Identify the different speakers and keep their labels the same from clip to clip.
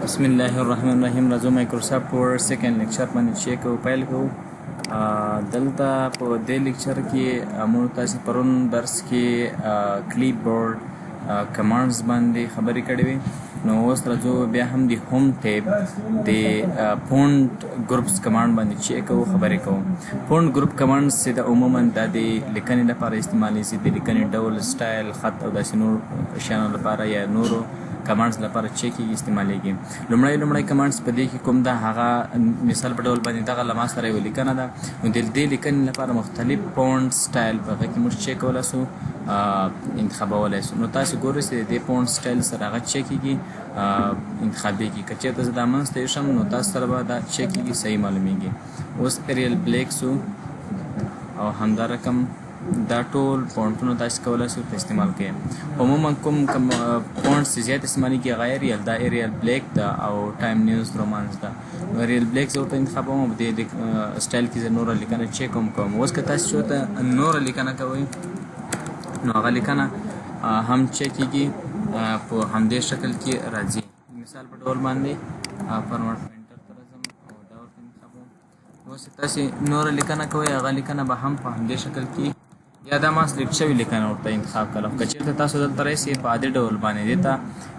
Speaker 1: بسم الله الرحمن الرحیم. راځو مایکروسافټ ورډ سیکنډ لیکچر باندې چیک او پیل کوو. دلته په دې لیکچر کې موږ تاسو پرون درس کې کلیپ بورډ کمانډز باندې خبرې کړې وې. نو اوس راځو بیا هم د هوم ټیب د فونټ ګروپس کمانډ باندې چیک او خبرې کوو. فونټ ګروپ کمانډز چې د عموما د لیکنې لپاره استعمالیږي، د لیکنې ډول، سټایل، خط او داسې نور شیانو لپاره یا نورو کمانډز لپاره چیک استعمالیږي. لومړی کمانډز په دې کې کوم ده، هغه مثال په ډول باندې دغه له ما سره یوه لیکنه ده. نو د دې لیکنې لپاره مختلف فونټ سټایل په هغه کې موږ چیک کولی سو، انتخابولی سو. نو تاسو ګورئ چې د دې فونټ سټایل سره هغه چیکېږي، انتخابېږي. که چېرته زه دا منځته ایښم نو تاسو سره به دا چیکېږي، صحیح معلومیږي. اوس اریل بلیک سو او همدارقم دا ټول فونټونه تاسو کولی شئ په استعمال کې. عموما کوم فونټ چې زیات استعمالیږي هغه اریل ده، اریل بلیک ده او ټایم نیوز رومانس ده. نو اریل بلیک زه ورته انتخابوم او دې سټایل کې زه نوره لیکنه چیک هم کوم. اوس که تاسو چېرته نوره لیکنه کوئ نو هغه لیکنه هم چیکېږي، په همدې شکل کې راځي. مثال په ډول باندې فارمټ پرنټر ته راځم او دا ورته انتخابوم. اوس تاسو نوره لیکنه کوئ، هغه لیکنه به هم په همدې شکل کې یا دا ما سلیکټ شوې لیکنه ورته انتخاب کړم. که چېرته تاسو دلته راشئ په عادي ډول باندې دې ته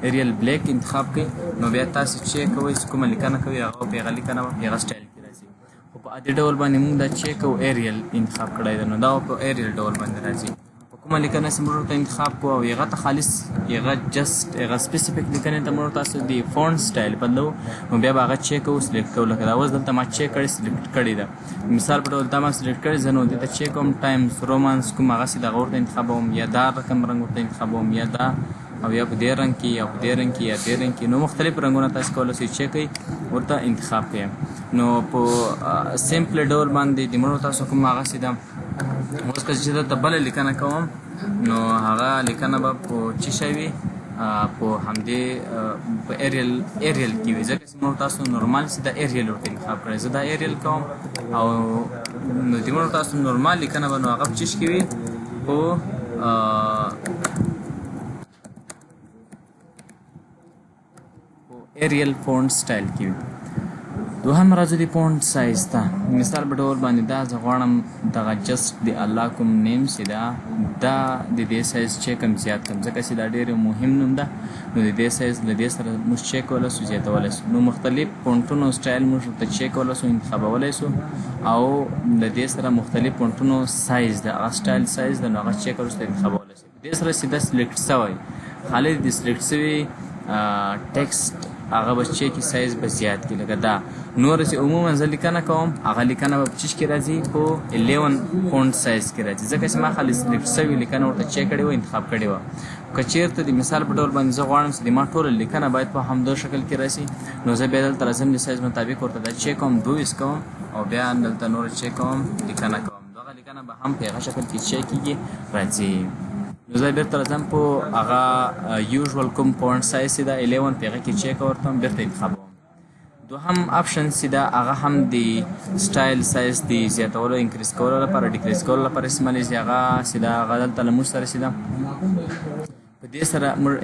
Speaker 1: اریل بلیک انتخاب کړئ، نو بیا تاسو چیک کوئ چې کومه لیکنه کوئ هغه په هغه لیکنه په هغه سټایل کې راځي. خو په عادي ډول باندې موږ دا چیک او اریل انتخاب کړی دی، نو دا په اریل ډول باندې راځي. په کومه لیکنه چې موږ ورته انتخاب کوو او هغه ته خالص هغه جسټ هغه سپیسیفیک لیکنې ته موږ تاسو د فونټ سټایل بدلو، نو بیا به هغه چیک او سلیکټ کوو. لکه دا اوس دلته ما چیک کړی، سلیکټ کړې ده. مثال په ډول دا ما سلیکټ کړې، زه نو دې ته چیک کوم، ټایمز رومانس کوم هغسې دغه ورته انتخابوم، یا دا رقم رنګ ورته انتخابوم، یا دا او یا په دې رنګ کې یا په دې رنګ کې یا دې رنګ کې. نو مختلف رنګونه تاسو کولی شئ چیک کړئ، ورته انتخاب کړئ. نو په سمپل ډول باندې د مړو تاسو کوم هغسې ده. اوس که چې دلته بله لیکنه کوم نو هغه لیکنه به په څه شی وي، په همدې په اریل کې وي، ځکه چې موږ تاسو نورمال چې دا اریل ورته انتخاب کړی. زه دا اریل کوم او نو د موږ تاسو نورمال لیکنه به نو هغه په څه کې وي، په اریل فونټ سټایل کې وي. دوهم راځو د فونټ سایز ته. مثال په ډول باندې دا زه غواړم دغه جسټ د الله کوم نیم چې ده دا د دې سایز چیک هم زیات کړم، ځکه چې دا ډېر مهم نوم ده. نو د دې سایز له دې سره موږ چیک کولی شو، زیاتولی شو. نو مختلف فونټونو سټایل موږ ورته چیک کولی شو، انتخابولی شو، او له دې سره مختلف فونټونو سایز ده، هغه سټایل سایز ده، نو هغه چیک کولی شو، انتخابولی شو. دې سره سیده سلیکټ شوی، خالي د سلیکټ شوي ټکسټ هغه به چیکي سایز به زیات کړي. لکه دا نور چې عموما زه لیکنه کوم هغه لیکنه به په چیش کې راځي، په 11 فونټ سایز کې راځي، ځکه چې ما خالي سلیکټ شوې لیکنه ورته چیک کړې وه، انتخاب کړې وه. که چېرته د مثال په ډول باندې زه غواړم چې د ما ټوله لیکنه باید په همدو شکل کې راشي، نو زه بیا دلته راځم، د سایز مطابق ورته دا چیک کوم، 22 کوم او بیا دلته نور چیک کوم، لیکنه کوم. دغه لیکنه به هم په هغه شکل کې چیک کېږي، راځي. نو زه بیرته راځم په هغه یوژوال کوم فونټ سایز چې ده 11 په هغه کې چیک ورته بیرته انتخابوم. دوهم اپشن چې ده هغه هم د سټایل سایز د زیاتولو انکریز کولو لپاره ډیکریز کولو لپاره استعمالیږي. هغه چې ده هغه دلته له موږ سره چې ده په دې سره موږ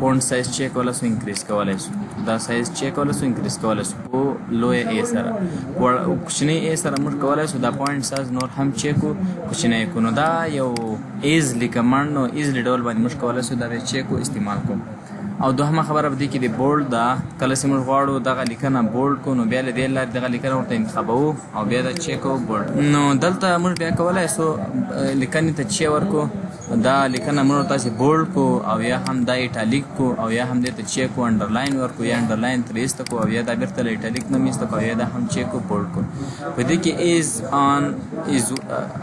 Speaker 1: فونټ سایز چیک کولی شو، انکریز کولی شو. دا سایز چیک کولی شو، انکریز کولی شو په لویه ای سره. کوچنۍ ای سره موږ کولی شو دا پوینټ سایز نور هم چیک کړو، کوچنی کړو. نو دا یو ایزلی کمانډ، نو ایزلی ډول باندې موږ کولی شو دا به چیک کړو، استعمال کړو. او دوهمه خبره په دې کې د بولډ ده. کله چې موږ غواړو دغه لیکنه بولډ کړو، نو بیا له دې لارې دغه لیکنه ورته انتخابوو او بیا دا چیک کوو بولډ. نو دلته موږ بیا کولی شو لیکنې ته چی ورکړو، دا لیکنه موږ تاسې بولډ کړو او یا هم دا ایټالیک کړو او یا هم دې ته چیک کړو انډرلاین ورکړو یا انډرلاین ترې ایسته کړو او یا دا بیرته له ایټالیک نه مې ایسته کړو او یا دا هم چیک کړو، بولډ کړو. په دې کې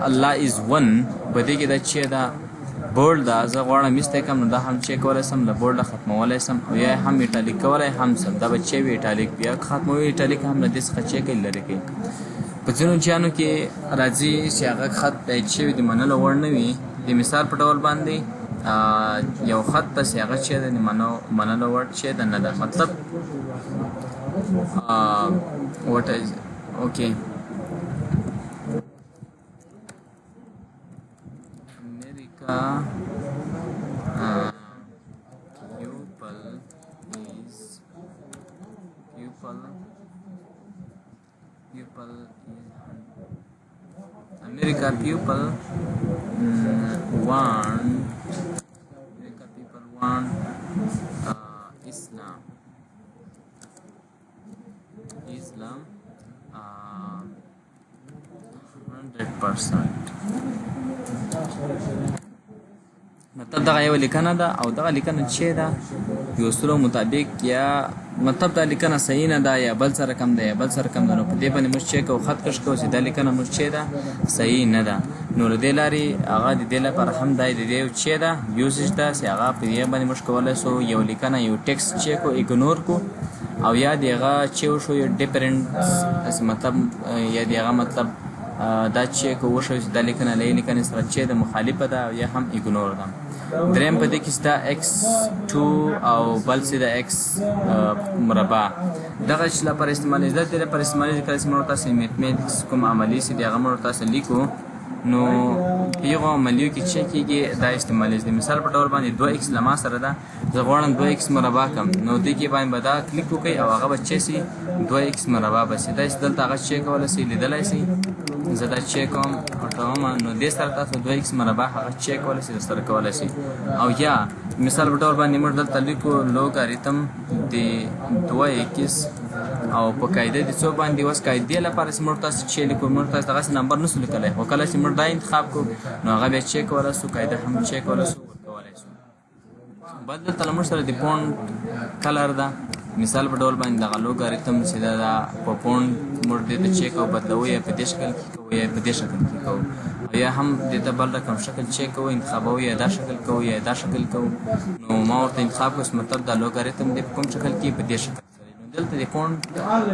Speaker 1: الله از ون، په دې کې دا چې دا بولډ ده، زه غواړم ایسته کړم، نو دا هم چیک کولی شم، له بولډه ختمولی شم او یا هم ایټالیک کولی هم شم. دا به چې وي ایټالیک، بیا ختموي ایټالیک هم له دې څخه چیک لرې کوي. په ځینو چیانو کې راځي چې هغه خط پیچ شوي د منلو وړ نه وي. د مثال په ډول باندې یو خط ته چې هغه چې ده د منلو وړ چې ده نه ده، مطلب وټ از اوکې امریکا pupil is pupil America people want Islam 100%. مطلب دغه یو لیکنه ده او دغه لیکنه چې ده یو سلو مطابق یا مطلب دا لیکنه صحیح نه ده یا بل سره کم ده یا بل سره کم ده نو په دې باندې موږ چیک او خط کش کوو چې دا لیکنه موږ چې ده صحیح نه ده نو له دې لارې هغه د دې لپاره هم دی د دې چې ده یوزیج ده چې هغه په دې باندې موږ کولی سو یو لیکنه یو ټیکسټ چیک او ایګنور کو او یا د هغه چې وشو یو ډیفرنٹ مطلب یا د هغه مطلب دا چیک وشو چې دا لیکنه له لیکنې سره چې د مخالفه ده یا هم ایګنور ده دریم په دې کې دا x2 او بل څه د x مربع دغه چې لپاره استعمالېږي د دې لپاره استعمالېږي کله چې موږ تاسو میتھمیټکس کوم عملي چې هغه موږ تاسو لیکو نو پیغه عملیو کې چې کېږي دا استعمالېږي مثال په ډول باندې 2x لما سره ده زه غواړم 2x مربع کم نو دې کې باندې به دا کلیک وکړئ او هغه به چې سي 2x مربع به سي دا چې دلته هغه چې کولی سي لیدلی سي زه دا چیک کوم اټوم نو دې سره تاسو 2x مربع هغه چیک کولی سي سره کولی سي او یا مثال په ډول باندې موږ دلته لیکو لوګاریتم د 2x او په قاعده د څو باندې اوس قاعدې لپاره چې موږ تاسو چې لیکو موږ تاسو دغسې نمبر نسو لیکلی خو کله چې موږ دا انتخاب کړو نو هغه بیا چیک کولی سو قاعده هم چیک کولی سو ورکولی سو بل دلته له موږ سره د پونډ کلر ده مثال په ډول باندې دغه لوګاریتم چې دا په پونډ موږ دې ته چیک او بدلوو یا په دې شکل کې کوو یا په دې شکل کې کوو یا هم دې ته بل رقم شکل چیک کوو انتخابوو یا دا شکل کوو یا دا شکل کوو نو ما ورته انتخاب کوس مطلب دا لوګاریتم دې په کوم شکل کې په دې شکل دلته د فونټ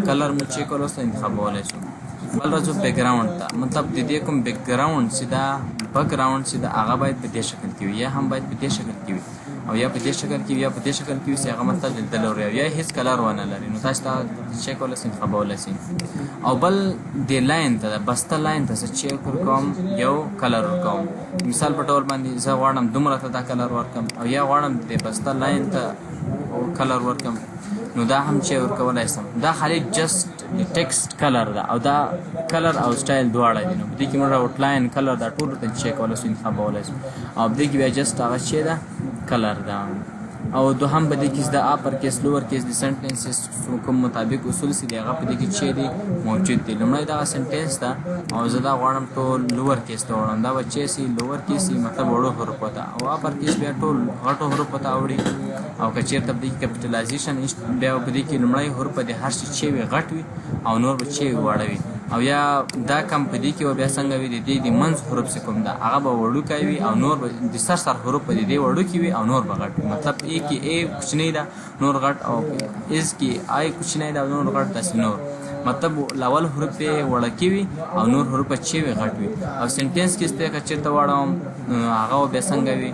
Speaker 1: کلر مو چیک کولو سره انتخابولی شو بل راځو بیک ګراوند ته مطلب د دې کوم بیک ګراوند چې دا بیک ګراوند چې دا هغه باید په دې شکل کې وي یا هم باید په دې شکل کې وي او یا په دې شکل کې یا په دې شکل کې وي چې هغه مطلب دلته لري یا هیڅ کلر ونه لري نو تاسو دا چیک کولی سئ انتخابولی سئ او بل د لاین ته د بسته لاین ته زه چیک ورکوم یو کلر ورکوم مثال په ډول باندې زه غواړم دومره ته دا کلر ورکړم او یا غواړم د بسته لاین ته کلر ورکړم نو دا هم چې ورکولی شم دا خالي جست د ټیکسټ کلر ده او دا کلر او سټایل دواړه دي نو په دې کې موږ آوټلاین کلر دا ټول ورته چیک کولی شو انتخابولی شو او په دې کې بیا جست هغه چې ده کلر ده او دوهم په دې کې د اپر کیس لوور کیس د سنټنسز کوم مطابق اصول چې دی هغه په دې کې چې دی موجود دی لومړی دغه سنټنس ده او زه دا غواړم ټول لوور کیس ته وړم دا به چې سي لوور کیس مطلب وړو حروفو ته او اپر کیس بیا ټول غټو حروفو ته اوړي او که چېرته په دې کې کیپټلایزیشن بیا په دې کې لومړی حروف د هر شي چې وي غټ وي او نور به چې واړه وي او یا دا کم په دې کې بیا څنګه وي د دې د منځ حروف چې کوم ده هغه به وړوکی وي او نور به د سر حروف په دې وړوکي وي او نور به غټ وي مطلب ای کې ای کوچنی ده نور غټ او از کې آی کوچنی ده او نور غټ داسې نور مطلب لاول حروف یې وړکي وي او نور حروف چې وي غټ وي او سنټنس کې که چېرته واړوم هغه بیا څنګه وي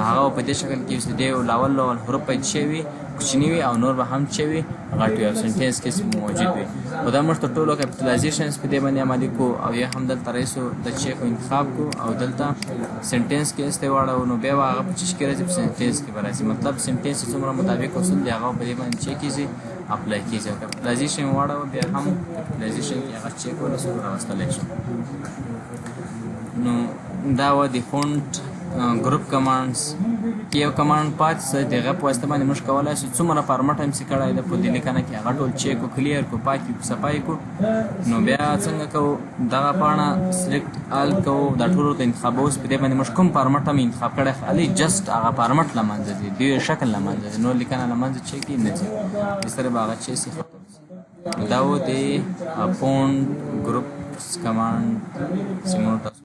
Speaker 1: هغه په دې شکل کې چې دی لاول حروف یې چې وي کوچنی وي او نور به هم چې وي غټ وي او سنټنس کې موجود وي خو دا موږ ته ټولو کیپټلایزیشنز په دې باندې عملي کوو او یا هم دلته رئیسو د چیک انتخاب کو او دلته سنټنس کې استه واړو نو بیا هغه په چیش کې راځي په سنټنس کې به راځي مطلب سنټنس څومره مطابق اصول دی هغه په دې باندې چیک کیږي اپلای کیږي او کیپټلایزیشن واړو بیا هم کیپټلایزیشن کې هغه چیک ولا سره راوستلی شي نو دا و د فونټ ګروپ کمانډز کې یو کمانډ پاتې څه د هغه په واسطه باندې موږ کولی شو څومره فارمټ هم چې کړی ده په دې لیکنه کې هغه ټول چیک کو کلیر کو پاکي کو صفایي کو نو بیا څنګه کوو دغه پاڼه سلیکټ آل کوو دا ټول ورته انتخابوو په دې باندې موږ کوم فارمټ هم انتخاب کړی خالي جست هغه فارمټ له منځه ځي د شکل له منځه ځي نور لیکنه له منځه چیک نه ځي د سره به هغه چې سي ختم شي دا و د فونټ ګروپ کمانډ چې موږ